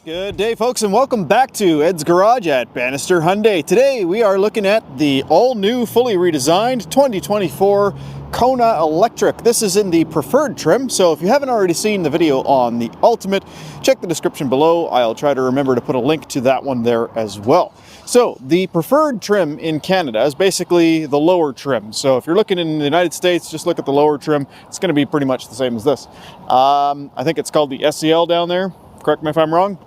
Good day, folks, and welcome back to Ed's Garage at Bannister Hyundai. Today we are looking at the all-new, fully redesigned 2024 Kona Electric. This is in the preferred trim, so if you haven't already seen the video on the Ultimate, check the description below. I'll try to remember to put a link to that one there as well. So the preferred trim in Canada is basically the lower trim. So if you're looking in the United States, just look at the lower trim. It's going to be pretty much the same as this. I think it's called the SEL down there. Correct me if I'm wrong.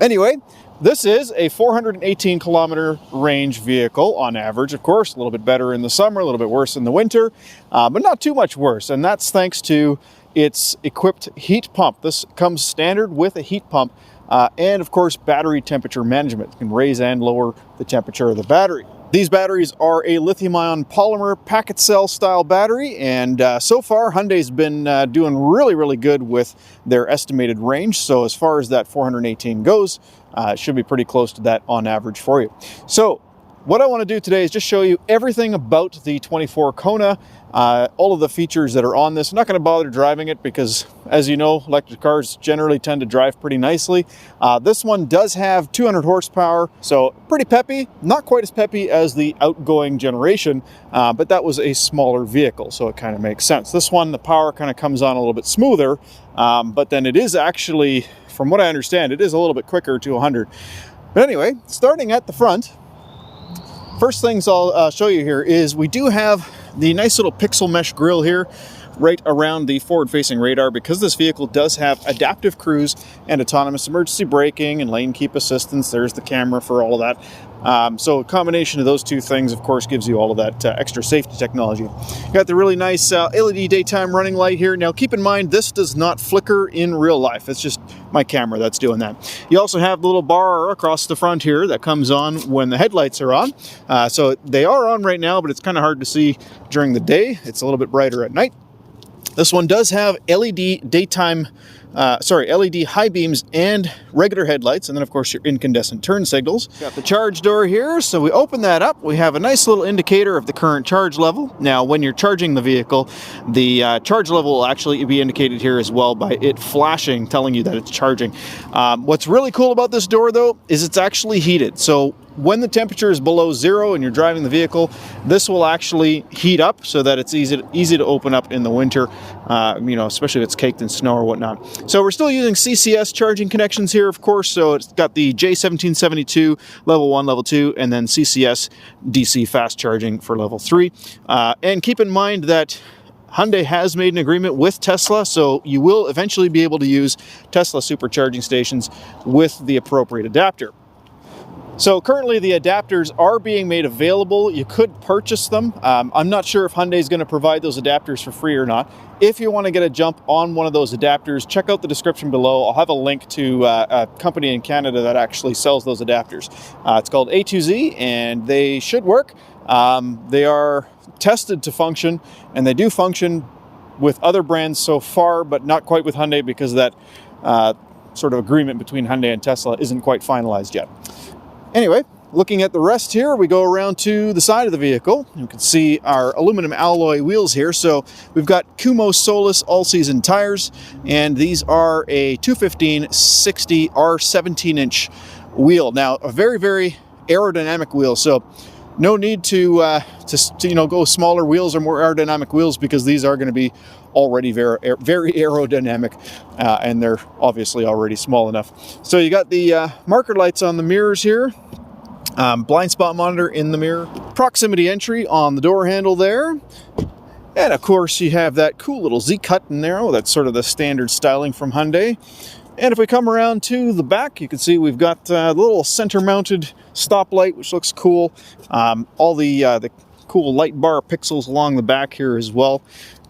Anyway, this is a 418 kilometer range vehicle on average, of course, a little bit better in the summer, a little bit worse in the winter, but not too much worse. And that's thanks to its equipped heat pump. This comes standard with a heat pump and of course, battery temperature management. You can raise and lower the temperature of the battery. These batteries are a lithium-ion polymer packet cell style battery, and so far Hyundai's been doing really good with their estimated range. So as far as that 418 goes, it should be pretty close to that on average for you. So what I want to do today is just show you everything about the 24 Kona, all of the features that are on this. I'm not going to bother driving it because, as you know, electric cars generally tend to drive pretty nicely. This one does have 200 horsepower, so pretty peppy. Not quite as peppy as the outgoing generation, but that was a smaller vehicle, so it kind of makes sense. This one, the power kind of comes on a little bit smoother, but then it is actually, from what I understand, it is a little bit quicker to 100. But anyway, starting at the front, first things I'll show you here is we do have the nice little pixel mesh grille here right around the forward-facing radar, because this vehicle does have adaptive cruise and autonomous emergency braking and lane keep assistance. There's the camera for all of that. So a combination of those two things, of course, gives you all of that extra safety technology. You got the really nice LED daytime running light here. Now, keep in mind, this does not flicker in real life. It's just my camera that's doing that. You also have the little bar across the front here that comes on when the headlights are on. So they are on right now, but it's kind of hard to see during the day. It's a little bit brighter at night. This one does have LED high beams and regular headlights, and then of course your incandescent turn signals. Got the charge door here, so we open that up. We have a nice little indicator of the current charge level. Now, when you're charging the vehicle, the charge level will actually be indicated here as well by it flashing, telling you that it's charging. What's really cool about this door, though, is it's actually heated. So when the temperature is below zero and you're driving the vehicle, this will actually heat up so that it's easy to open up in the winter, especially if it's caked in snow or whatnot. So we're still using CCS charging connections here, of course. So it's got the J1772 level 1, level 2, and then CCS DC fast charging for level 3. And keep in mind that Hyundai has made an agreement with Tesla, so you will eventually be able to use Tesla supercharging stations with the appropriate adapter. So currently the adapters are being made available. You could purchase them. I'm not sure if Hyundai is going to provide those adapters for free or not. If you want to get a jump on one of those adapters, check out the description below. I'll have a link to a company in Canada that actually sells those adapters. It's called A2Z, and they should work. They are tested to function, and they do function with other brands so far, but not quite with Hyundai, because that sort of agreement between Hyundai and Tesla isn't quite finalized yet. Anyway, looking at the rest here, we go around to the side of the vehicle. You can see our aluminum alloy wheels here. So we've got Kumho Solus all-season tires, and these are a 215/60 R17-inch wheel. Now, a very aerodynamic wheel. So no need to go smaller wheels or more aerodynamic wheels, because these are going to be already very aerodynamic, and they're obviously already small enough. So you got the marker lights on the mirrors here, blind spot monitor in the mirror, proximity entry on the door handle there, and of course you have that cool little Z-cut in there. Oh, that's sort of the standard styling from Hyundai. And if we come around to the back, you can see we've got the little center-mounted stoplight, which looks cool. All the cool light bar pixels along the back here as well.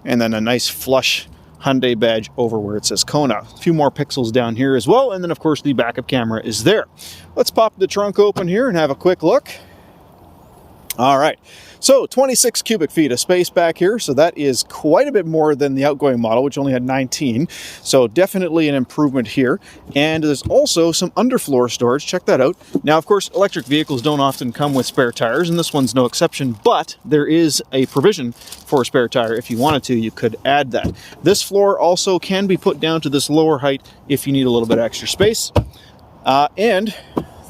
And then a nice flush Hyundai badge over where it says Kona. A few more pixels down here as well. And then, of course, the backup camera is there. Let's pop the trunk open here and have a quick look. All right. So 26 cubic feet of space back here. So that is quite a bit more than the outgoing model, which only had 19. So definitely an improvement here. And there's also some underfloor storage. Check that out. Now, of course, electric vehicles don't often come with spare tires, and this one's no exception, but there is a provision for a spare tire. If you wanted to, you could add that. This floor also can be put down to this lower height if you need a little bit extra space. And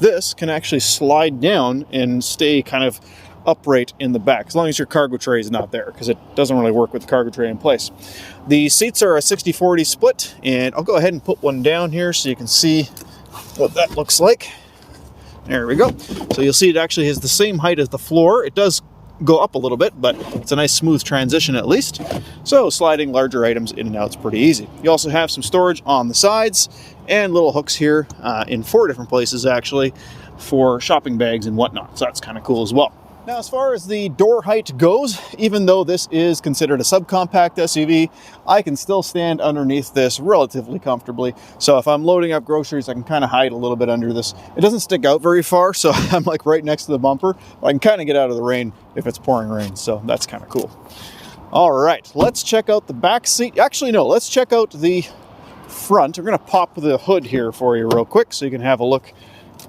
this can actually slide down and stay kind of upright in the back, as long as your cargo tray is not there, because it doesn't really work with the cargo tray in place. The seats are a 60-40 split, and I'll go ahead and put one down here so you can see what that looks like. There we go. So you'll see it actually has the same height as the floor. It does go up a little bit, but it's a nice smooth transition at least. So sliding larger items in and out is pretty easy. You also have some storage on the sides and little hooks here in 4 different places actually for shopping bags and whatnot. So that's kind of cool as well. Now, as far as the door height goes, even though this is considered a subcompact SUV, I can still stand underneath this relatively comfortably. So if I'm loading up groceries, I can kind of hide a little bit under this. It doesn't stick out very far, so I'm like right next to the bumper. But I can kind of get out of the rain if it's pouring rain, so that's kind of cool. All right, let's check out the back seat. Actually, no, let's check out the front. We're going to pop the hood here for you real quick so you can have a look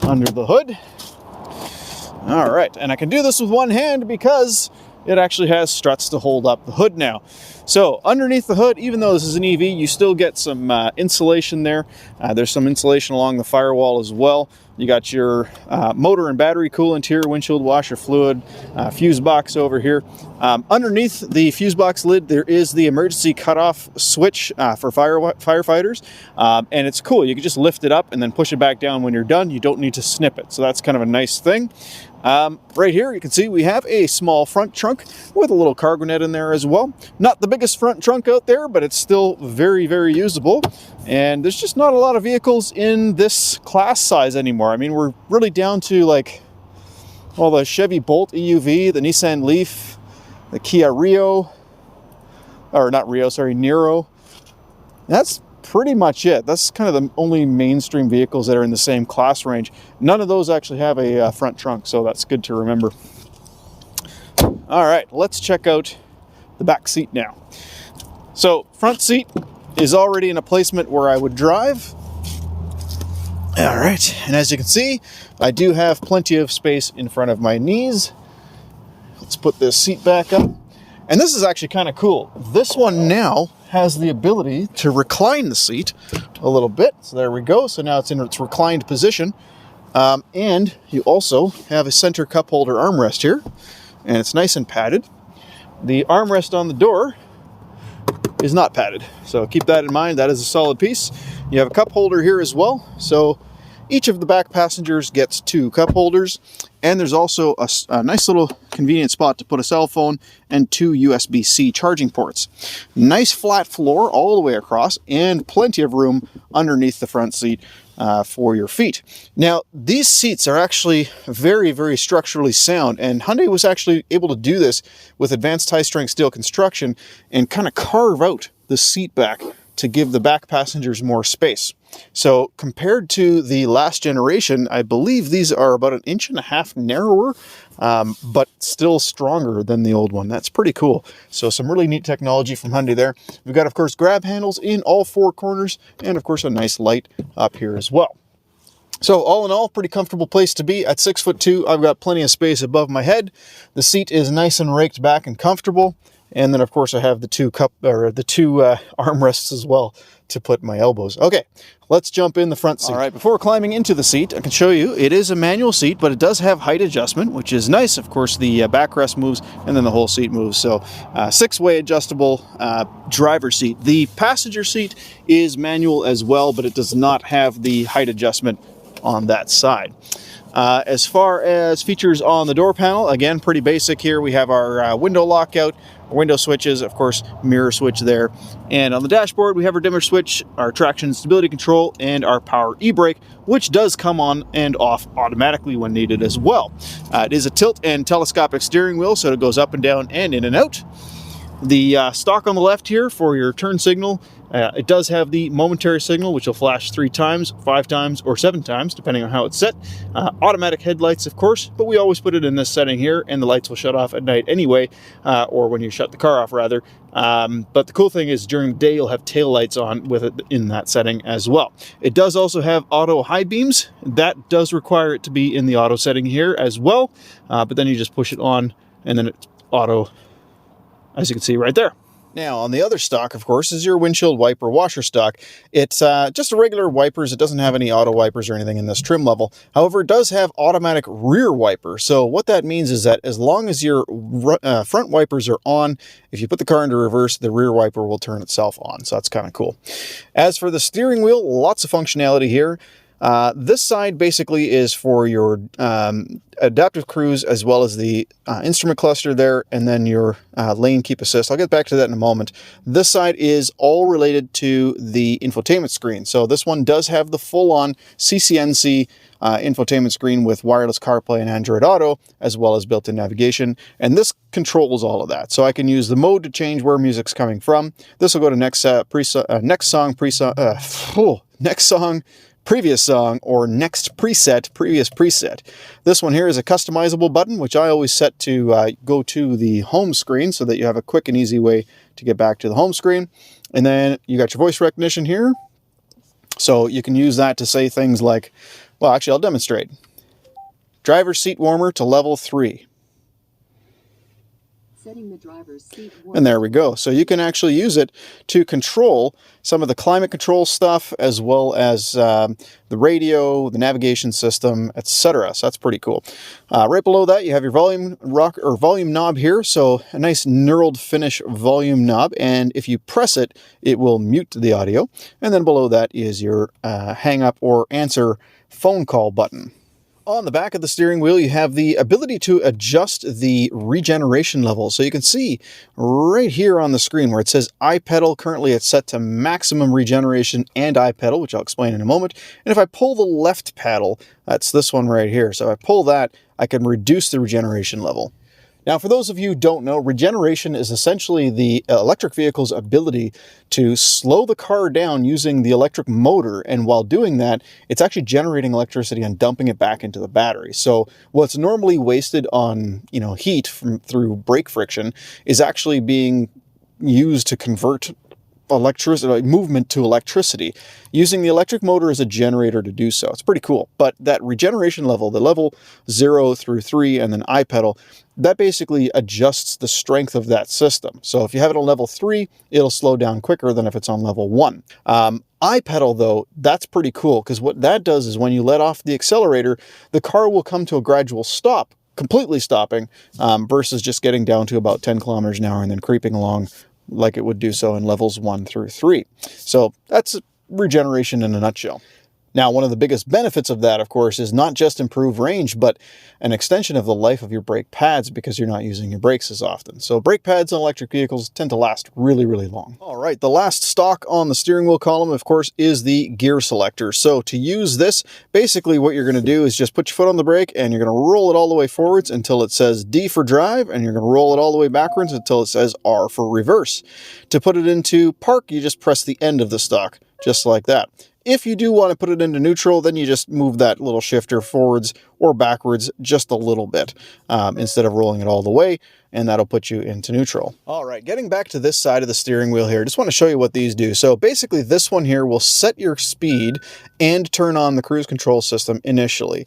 under the hood. All right, and I can do this with one hand because it actually has struts to hold up the hood now. So underneath the hood, even though this is an EV, you still get some insulation there. There's some insulation along the firewall as well. You got your motor and battery coolant here, windshield washer fluid, fuse box over here. Underneath the fuse box lid, there is the emergency cutoff switch for firefighters. And it's cool. You can just lift it up and then push it back down when you're done. You don't need to snip it. So that's kind of a nice thing. Right here, you can see we have a small front trunk with a little cargo net in there as well. Not the biggest front trunk out there, but it's still very, very usable. And there's just not a lot of vehicles in this class size anymore. I mean, we're really down to like, well, the Chevy Bolt EUV, the Nissan Leaf, the Kia Rio, or not Rio, sorry, Niro. That's pretty much it. That's kind of the only mainstream vehicles that are in the same class range. None of those actually have a front trunk, so that's good to remember. All right, let's check out the back seat now. So front seat is already in a placement where I would drive. All right, and as you can see, I do have plenty of space in front of my knees. Let's put this seat back up. And this is actually kind of cool. This one now has the ability to recline the seat a little bit. So there we go. So now it's in its reclined position. And you also have a center cup holder armrest here. And it's nice and padded. The armrest on the door is not padded. So keep that in mind. That is a solid piece. You have a cup holder here as well. So each of the back passengers gets 2 cup holders. And there's also a nice little convenient spot to put a cell phone and 2 USB-C charging ports. Nice flat floor all the way across and plenty of room underneath the front seat for your feet. Now, these seats are actually very, very structurally sound, and Hyundai was actually able to do this with advanced high-strength steel construction and kind of carve out the seat back to give the back passengers more space. So compared to the last generation, I believe these are about 1.5 inches narrower, but still stronger than the old one. That's pretty cool. So some really neat technology from Hyundai there. We've got, of course, grab handles in all 4 corners, and of course a nice light up here as well. So all in all, pretty comfortable place to be. At 6'2", I've got plenty of space above my head. The seat is nice and raked back and comfortable. And then, of course, I have the 2 armrests as well to put my elbows. Okay, let's jump in the front seat. All right, before climbing into the seat, I can show you it is a manual seat, but it does have height adjustment, which is nice. Of course, the backrest moves and then the whole seat moves. So 6-way adjustable driver seat. The passenger seat is manual as well, but it does not have the height adjustment on that side. As far as features on the door panel, again, pretty basic here. We have our window lockout, window switches, of course, mirror switch there. And on the dashboard, we have our dimmer switch, our traction and stability control, and our power e-brake, which does come on and off automatically when needed as well. It is a tilt and telescopic steering wheel, so it goes up and down and in and out. The stalk on the left here for your turn signal, it does have the momentary signal, which will flash 3 times, 5 times, or 7 times, depending on how it's set. Automatic headlights, of course, but we always put it in this setting here, and the lights will shut off at night anyway, or when you shut the car off, rather. But the cool thing is, during the day, you'll have tail lights on with it in that setting as well. It does also have auto high beams. That does require it to be in the auto setting here as well, but then you just push it on, and then it's auto, as you can see right there. Now, on the other stock, of course, is your windshield wiper washer stock. It's just a regular wipers. It doesn't have any auto wipers or anything in this trim level. However, it does have automatic rear wiper. So what that means is that as long as your front wipers are on, if you put the car into reverse, the rear wiper will turn itself on. So that's kind of cool. As for the steering wheel, lots of functionality here. This side basically is for your adaptive cruise, as well as the instrument cluster there, and then your lane keep assist. I'll get back to that in a moment. This side is all related to the infotainment screen. So this one does have the full-on CCNC infotainment screen with wireless CarPlay and Android Auto, as well as built-in navigation. And this controls all of that. So I can use the mode to change where music's coming from. This will go to next song, previous song, or next preset, previous preset. This one here is a customizable button, which I always set to go to the home screen so that you have a quick and easy way to get back to the home screen. And then you got your voice recognition here. So you can use that to say things like, well, actually, I'll demonstrate. Driver's seat warmer to level 3. Setting the driver's seat warmer. And there we go. So you can actually use it to control some of the climate control stuff, as well as the radio, the navigation system, etc. So that's pretty cool. Right below that, you have your volume knob here. So a nice knurled finish volume knob. And if you press it, it will mute the audio. And then below that is your hang up or answer phone call button. On the back of the steering wheel, you have the ability to adjust the regeneration level. So you can see right here on the screen where it says iPedal. Currently it's set to maximum regeneration and iPedal, which I'll explain in a moment. And if I pull the left paddle, that's this one right here. So if I pull that, I can reduce the regeneration level. Now, for those of you who don't know, regeneration is essentially the electric vehicle's ability to slow the car down using the electric motor. And while doing that, it's actually generating electricity and dumping it back into the battery. So what's normally wasted on, heat through brake friction is actually being used to convert electricity, movement to electricity, using the electric motor as a generator to do so. It's pretty cool. But that regeneration level, the level 0 through 3 and then iPedal, that basically adjusts the strength of that system. So if you have it on level 3, it'll slow down quicker than if it's on level 1. iPedal, though, that's pretty cool, because what that does is when you let off the accelerator, the car will come to a gradual stop, completely stopping, versus just getting down to about 10 kilometers an hour and then creeping along like it would do so in levels 1 through 3. So that's regeneration in a nutshell. Now, one of the biggest benefits of that, of course, is not just improved range, but an extension of the life of your brake pads, because you're not using your brakes as often. So brake pads on electric vehicles tend to last really, really long. All right, the last stock on the steering wheel column, of course, is the gear selector. So to use this, basically what you're going to do is just put your foot on the brake and you're going to roll it all the way forwards until it says D for drive, and you're going to roll it all the way backwards until it says R for reverse. To put it into park, you just press the end of the stock, just like that. If you do want to put it into neutral, then you just move that little shifter forwards or backwards just a little bit instead of rolling it all the way, and that'll put you into neutral. All right, getting back to this side of the steering wheel here, just want to show you what these do. So basically this one here will set your speed and turn on the cruise control system initially.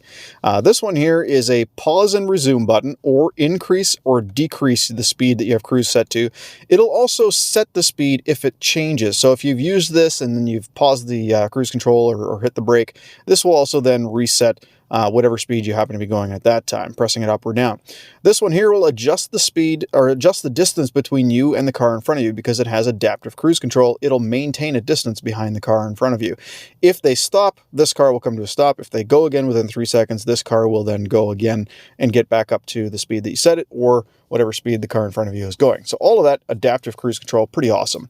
This one here is a pause and resume button, or increase or decrease the speed that you have cruise set to. It'll also set the speed if it changes. So if you've used this and then you've paused the cruise control or hit the brake, this will also then reset whatever speed you happen to be going at that time, pressing it up or down. This one here will adjust the speed or adjust the distance between you and the car in front of you. Because it has adaptive cruise control, it'll maintain a distance behind the car in front of you. If they stop, this car will come to a stop. If they go again within 3 seconds, this car will then go again and get back up to the speed that you set it, or whatever speed the car in front of you is going. So all of that adaptive cruise control, pretty awesome.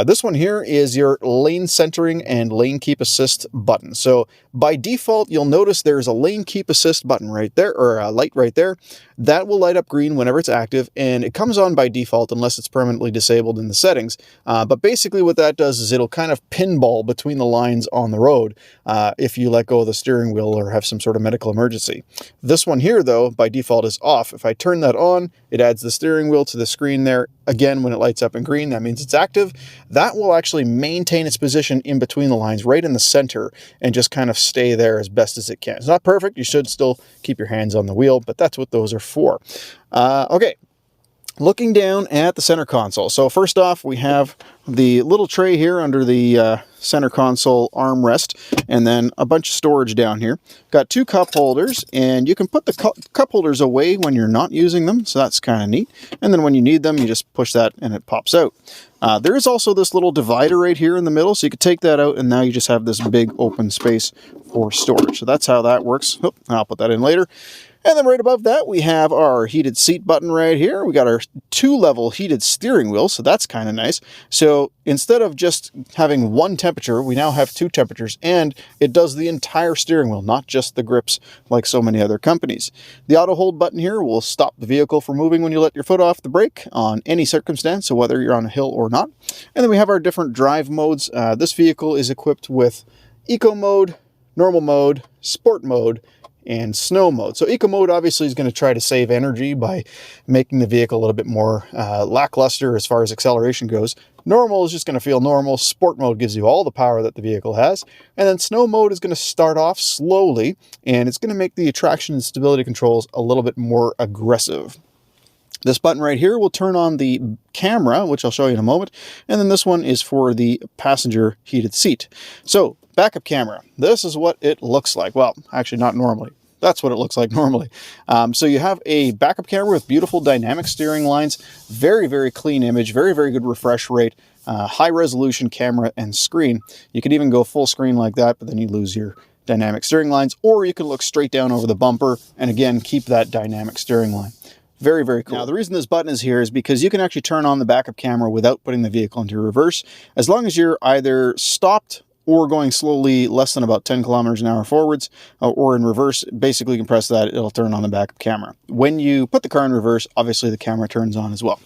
This one here is your lane centering and lane keep assist button. So by default, you'll notice there's a lane keep assist button right there, or a light right there. That will light up green whenever it's active, and it comes on by default unless it's permanently disabled in the settings. But basically what that does is it'll kind of pinball between the lines on the road if you let go of the steering wheel or have some sort of medical emergency. This one here, though, by default is off. If I turn that on, it adds the steering wheel to the screen there. Again, when it lights up in green, that means it's active. That will actually maintain its position in between the lines, right in the center, and just kind of stay there as best as it can. It's not perfect. You should still keep your hands on the wheel, but that's what those are for. Okay. Looking down at the center console. So first off, we have the little tray here under the center console armrest, and then a bunch of storage down here. Got 2 cup holders, and you can put the cup holders away when you're not using them, so that's kind of neat. And then when you need them, you just push that and it pops out. There is also this little divider right here in the middle, so you could take that out, and now you just have this big open space for storage. So that's how that works. Oh, I'll put that in later. And then right above that, we have our heated seat button right here. We got our 2-level heated steering wheel, so that's kind of nice. So instead of just having one temperature, we now have 2 temperatures, and it does the entire steering wheel, not just the grips like so many other companies. The auto hold button here will stop the vehicle from moving when you let your foot off the brake on any circumstance, so whether you're on a hill or not. And then we have our different drive modes. This vehicle is equipped with Eco mode, Normal mode, Sport mode, and Snow mode. So Eco mode obviously is going to try to save energy by making the vehicle a little bit more lackluster as far as acceleration goes. Normal is just going to feel normal. Sport mode gives you all the power that the vehicle has. And then Snow mode is going to start off slowly, and it's going to make the traction and stability controls a little bit more aggressive. This button right here will turn on the camera, which I'll show you in a moment. And then this one is for the passenger heated seat. So backup camera, this is what it looks like. Well, actually not normally. That's what it looks like normally. So you have a backup camera with beautiful dynamic steering lines, very, very clean image, very, very good refresh rate, high resolution camera and screen. You could even go full screen like that, but then you lose your dynamic steering lines, or you can look straight down over the bumper and again, keep that dynamic steering line. Very, very cool. Now, the reason this button is here is because you can actually turn on the backup camera without putting the vehicle into reverse, as long as you're either stopped or going slowly less than about 10 kilometers an hour forwards, or in reverse. Basically, you can press that, it'll turn on the backup camera. When you put the car in reverse, obviously the camera turns on as well.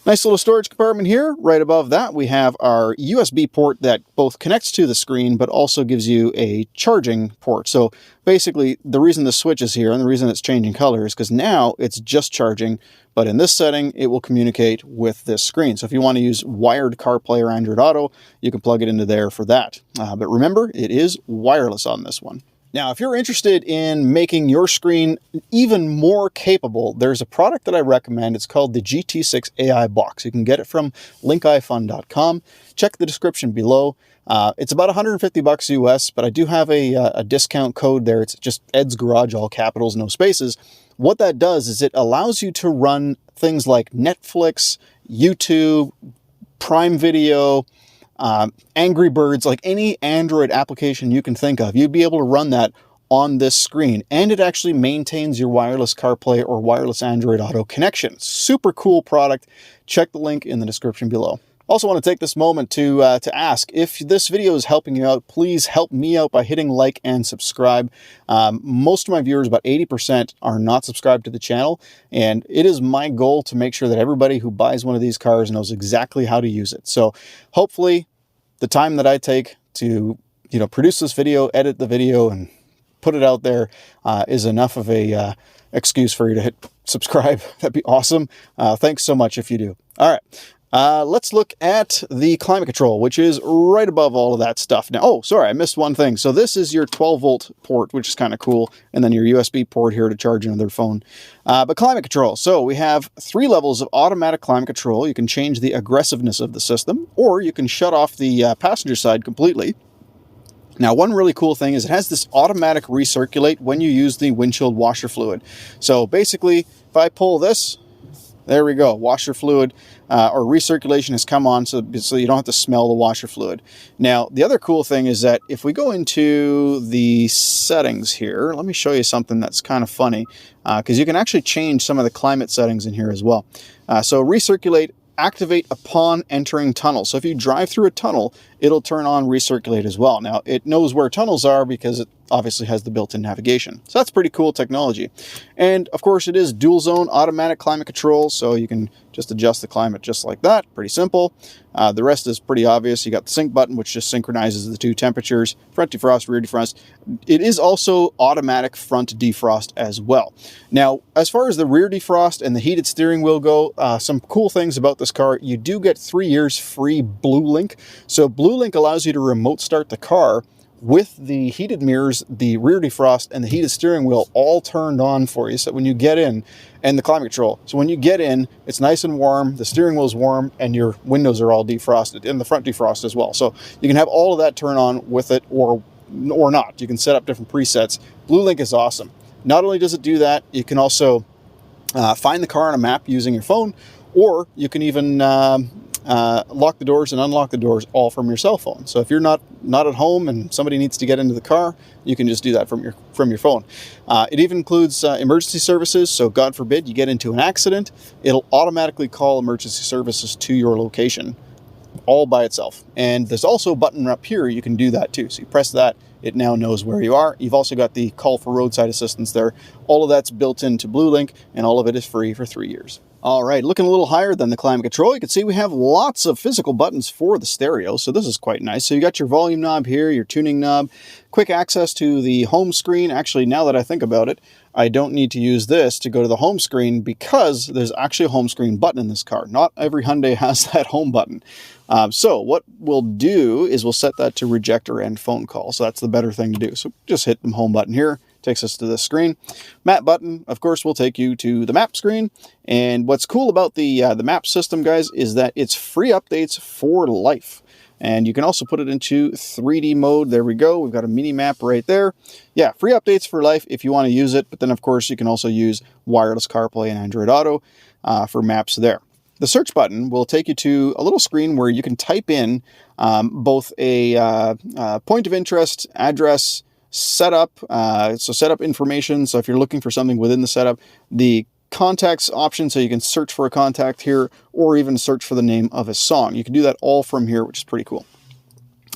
Nice little storage compartment here. Right above that, we have our USB port that both connects to the screen, but also gives you a charging port. So basically, the reason the switch is here and the reason it's changing color is because now it's just charging, but in this setting, it will communicate with this screen. So if you want to use wired CarPlay or Android Auto, you can plug it into there for that. But remember, it is wireless on this one. Now, if you're interested in making your screen even more capable, there's a product that I recommend. It's called the GT6 AI Box. You can get it from linkifun.com. Check the description below. It's about $150 US, but I do have a discount code there. It's just Ed's Garage, all capitals, no spaces. What that does is it allows you to run things like Netflix, YouTube, Prime Video, Angry Birds, like any Android application you can think of. You'd be able to run that on this screen, and it actually maintains your wireless CarPlay or wireless Android Auto connection. Super cool product. Check the link in the description below. Also want to take this moment to ask, if this video is helping you out, please help me out by hitting like and subscribe. Most of my viewers, about 80%, are not subscribed to the channel, and it is my goal to make sure that everybody who buys one of these cars knows exactly how to use it. So hopefully the time that I take to produce this video, edit the video, and put it out there is enough of a excuse for you to hit subscribe. That'd be awesome. Thanks so much if you do. All right. Let's look at the climate control, which is right above all of that stuff. Now, oh, sorry, I missed one thing. So this is your 12-volt port, which is kind of cool, and then your USB port here to charge another phone. But climate control. So we have 3 levels of automatic climate control. You can change the aggressiveness of the system, or you can shut off the passenger side completely. Now, one really cool thing is it has this automatic recirculate when you use the windshield washer fluid. So basically, if I pull this, there we go, washer fluid or recirculation has come on, so you don't have to smell the washer fluid. Now, the other cool thing is that if we go into the settings here, let me show you something that's kind of funny, because you can actually change some of the climate settings in here as well. So recirculate, activate upon entering tunnel. So if you drive through a tunnel, it'll turn on recirculate as well. Now, it knows where tunnels are because it obviously has the built-in navigation. So that's pretty cool technology. And of course, it is dual zone automatic climate control, so you can just adjust the climate just like that. Pretty simple. The rest is pretty obvious. You got the sync button, which just synchronizes the 2 temperatures, front defrost, rear defrost. It is also automatic front defrost as well. Now, as far as the rear defrost and the heated steering wheel go, some cool things about this car. You do get 3 years free BlueLink. So BlueLink allows you to remote start the car with the heated mirrors, the rear defrost, and the heated steering wheel all turned on for you. So when you get in, and the climate control. So when you get in, it's nice and warm, the steering wheel's warm, and your windows are all defrosted, and the front defrost as well. So you can have all of that turn on with it or not. You can set up different presets. BlueLink is awesome. Not only does it do that, you can also find the car on a map using your phone, or you can even lock the doors and unlock the doors all from your cell phone. So if you're not at home and somebody needs to get into the car, you can just do that from your phone. It even includes emergency services. So God forbid you get into an accident, it'll automatically call emergency services to your location all by itself. And there's also a button up here you can do that too. So you press that, it now knows where you are. You've also got the call for roadside assistance there. All of that's built into BlueLink, and all of it is free for 3 years. All right, looking a little higher than the climate control, you can see we have lots of physical buttons for the stereo, so this is quite nice. So you got your volume knob here, your tuning knob, quick access to the home screen. Actually, now that I think about it, I don't need to use this to go to the home screen because there's actually a home screen button in this car. Not every Hyundai has that home button. So what we'll do is we'll set that to reject or end phone call. So that's the better thing to do. So just hit the home button here. Takes us to this screen. Map button, of course, will take you to the map screen. And what's cool about the map system, guys, is that it's free updates for life. And you can also put it into 3D mode. There we go. We've got a mini map right there. Yeah, free updates for life if you want to use it. But then, of course, you can also use wireless CarPlay and Android Auto for maps there. The search button will take you to a little screen where you can type in both a point of interest, address, setup, so setup information. So if you're looking for something within the setup, the contacts option, so you can search for a contact here, or even search for the name of a song. You can do that all from here, which is pretty cool.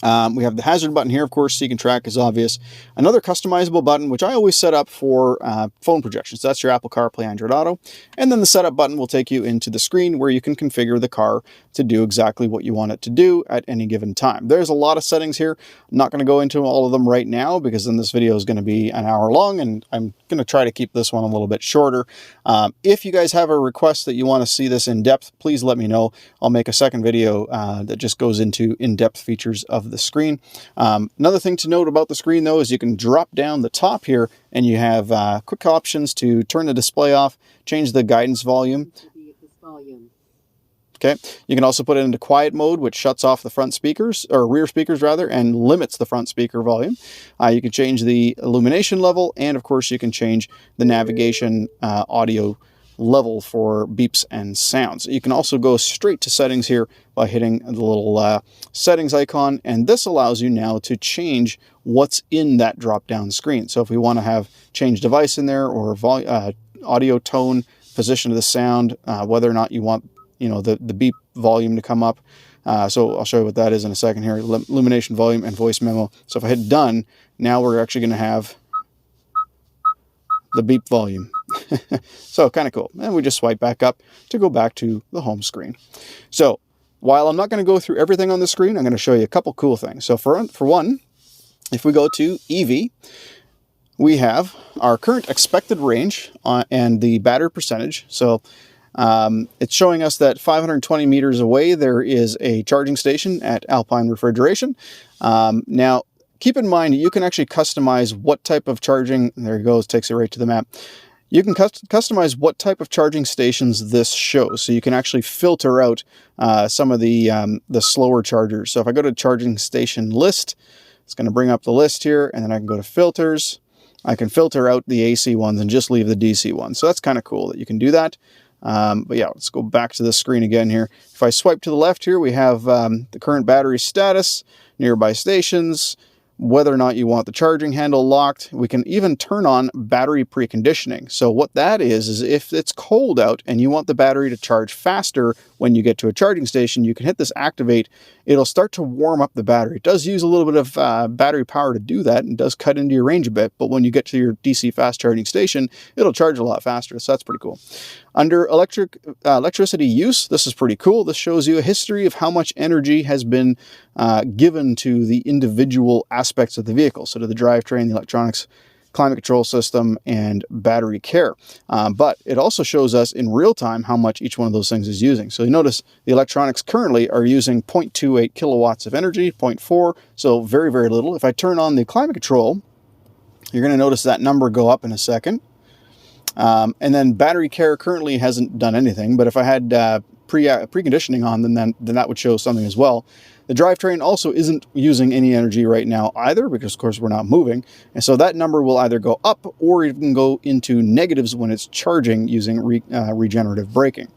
We have the hazard button here, of course, so you can track is obvious. Another customizable button, which I always set up for phone projections. So that's your Apple CarPlay, Android Auto. And then the setup button will take you into the screen where you can configure the car to do exactly what you want it to do at any given time. There's a lot of settings here. I'm not going to go into all of them right now because then this video is going to be an hour long, and I'm going to try to keep this one a little bit shorter. If you guys have a request that you want to see this in depth, please let me know. I'll make a second video that just goes into in-depth features of the screen. Another thing to note about the screen, though, is you can drop down the top here and you have quick options to turn the display off, change the guidance volume. Okay, you can also put it into quiet mode, which shuts off the front speakers, or rear speakers rather, and limits the front speaker volume. You can change the illumination level, and of course you can change the navigation audio level for beeps and sounds. You can also go straight to settings here by hitting the little settings icon, and this allows you now to change what's in that drop-down screen. So if we want to have change device in there, or audio tone, position of the sound, whether or not you want the beep volume to come up. So I'll show you what that is in a second here. Illumination volume and voice memo. So if I hit done, now we're actually going to have the beep volume. So kind of cool. And we just swipe back up to go back to the home screen. So while I'm not going to go through everything on the screen, I'm going to show you a couple cool things. So for one, if we go to EV, we have our current expected range and the battery percentage. So it's showing us that 520 meters away, there is a charging station at Alpine Refrigeration. Now, keep in mind, you can actually customize what type of charging, there it goes, takes it right to the map. You can customize what type of charging stations this shows. So you can actually filter out some of the slower chargers. So if I go to charging station list, it's going to bring up the list here, and then I can go to filters. I can filter out the AC ones and just leave the DC ones. So that's kind of cool that you can do that. But yeah, let's go back to the screen again here. If I swipe to the left here, we have the current battery status, nearby stations, whether or not you want the charging handle locked. We can even turn on battery preconditioning. So what that is if it's cold out and you want the battery to charge faster when you get to a charging station, you can hit this activate. It'll start to warm up the battery. It does use a little bit of battery power to do that, and does cut into your range a bit, but when you get to your DC fast charging station, it'll charge a lot faster, so that's pretty cool. Under electricity use, this is pretty cool. This shows you a history of how much energy has been given to the individual aspects of the vehicle. So to the drivetrain, the electronics, climate control system, and battery care. But it also shows us in real time how much each one of those things is using. So you notice the electronics currently are using 0.28 kilowatts of energy, 0.4, so very, very little. If I turn on the climate control, you're going to notice that number go up in a second. And then battery care currently hasn't done anything, but if I had preconditioning on, then that would show something as well. The drivetrain also isn't using any energy right now either, because of course we're not moving. And so that number will either go up or even go into negatives when it's charging using regenerative braking.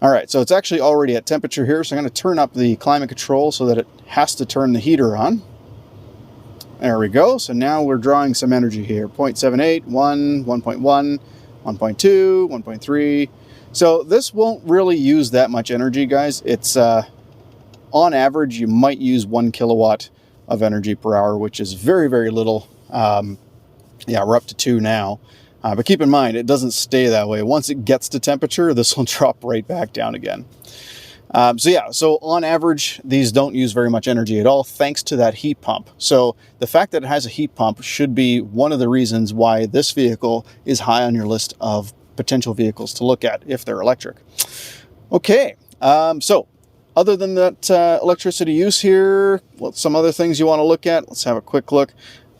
All right, so it's actually already at temperature here. So I'm going to turn up the climate control so that it has to turn the heater on. There we go. So now we're drawing some energy here. 0.78, 1, 1.1, 1.2, 1.3. So this won't really use that much energy, guys. It's on average, you might use 1 kilowatt of energy per hour, which is very, very little. Yeah, we're up to 2 now. But keep in mind, it doesn't stay that way. Once it gets to temperature, this will drop right back down again. So on average, these don't use very much energy at all, thanks to that heat pump. So the fact that it has a heat pump should be one of the reasons why this vehicle is high on your list of potential vehicles to look at if they're electric. Okay, so other than that electricity use here, some other things you want to look at. Let's have a quick look.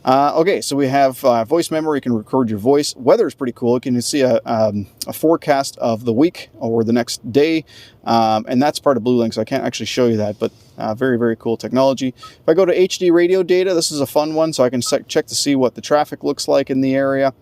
Okay, so we have voice memory. You can record your voice. Weather is pretty cool. You can see a forecast of the week or the next day, and that's part of BlueLink, so I can't actually show you that, but very, very cool technology. If I go to HD radio data, this is a fun one, so I can check to see what the traffic looks like in the area.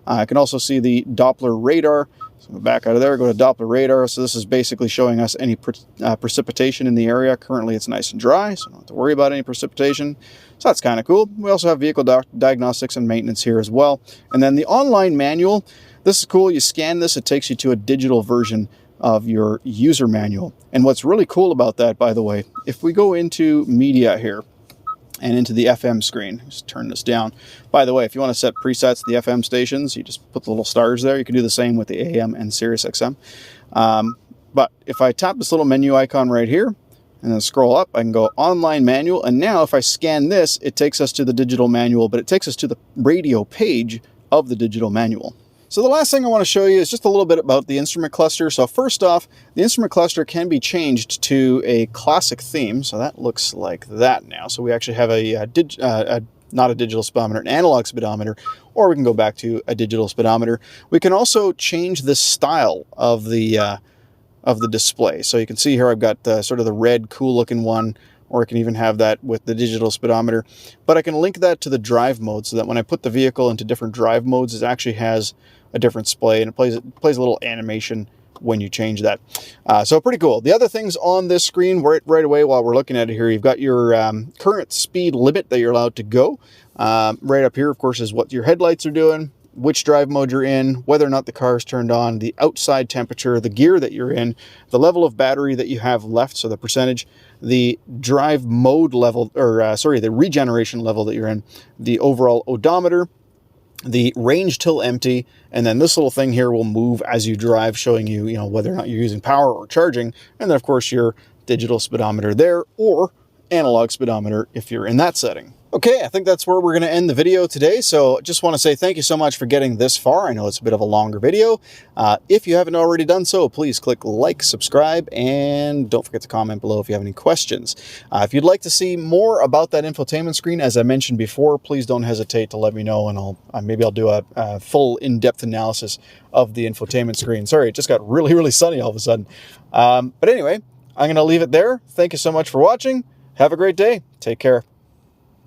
I can also see the Doppler radar. So go back out of there, go to Doppler radar. So this is basically showing us any precipitation in the area. Currently it's nice and dry, so don't have to worry about any precipitation. So that's kind of cool. We also have vehicle diagnostics and maintenance here as well. And then the online manual, this is cool. You scan this, it takes you to a digital version of your user manual. And what's really cool about that, by the way, if we go into media here, and into the FM screen. Just turn this down. By the way, if you want to set presets to the FM stations, you just put the little stars there. You can do the same with the AM and Sirius XM. But if I tap this little menu icon right here, and then scroll up, I can go online manual. And now if I scan this, it takes us to the digital manual, but it takes us to the radio page of the digital manual. So the last thing I want to show you is just a little bit about the instrument cluster. So first off, the instrument cluster can be changed to a classic theme. So that looks like that now. So we actually have not a digital speedometer, an analog speedometer, or we can go back to a digital speedometer. We can also change the style of the display. So you can see here I've got sort of the red, cool-looking one, or I can even have that with the digital speedometer. But I can link that to the drive mode so that when I put the vehicle into different drive modes, it actually has a different display, and it plays a little animation when you change that. So pretty cool. The other things on this screen right away while we're looking at it here, you've got your current speed limit that you're allowed to go. Right up here, of course, is what your headlights are doing, which drive mode you're in, whether or not the car is turned on, the outside temperature, the gear that you're in, the level of battery that you have left, so the percentage, the drive mode level, or the regeneration level that you're in, the overall odometer, the range till empty, and then this little thing here will move as you drive, showing you, whether or not you're using power or charging, and then of course your digital speedometer there, or analog speedometer if you're in that setting. Okay, I think that's where we're going to end the video today. So just want to say thank you so much for getting this far. I know it's a bit of a longer video. If you haven't already done so, please click like, subscribe, and don't forget to comment below if you have any questions. If you'd like to see more about that infotainment screen, as I mentioned before, please don't hesitate to let me know, and maybe I'll do a full in-depth analysis of the infotainment screen. Sorry, it just got really, really sunny all of a sudden. But anyway, I'm going to leave it there. Thank you so much for watching. Have a great day. Take care.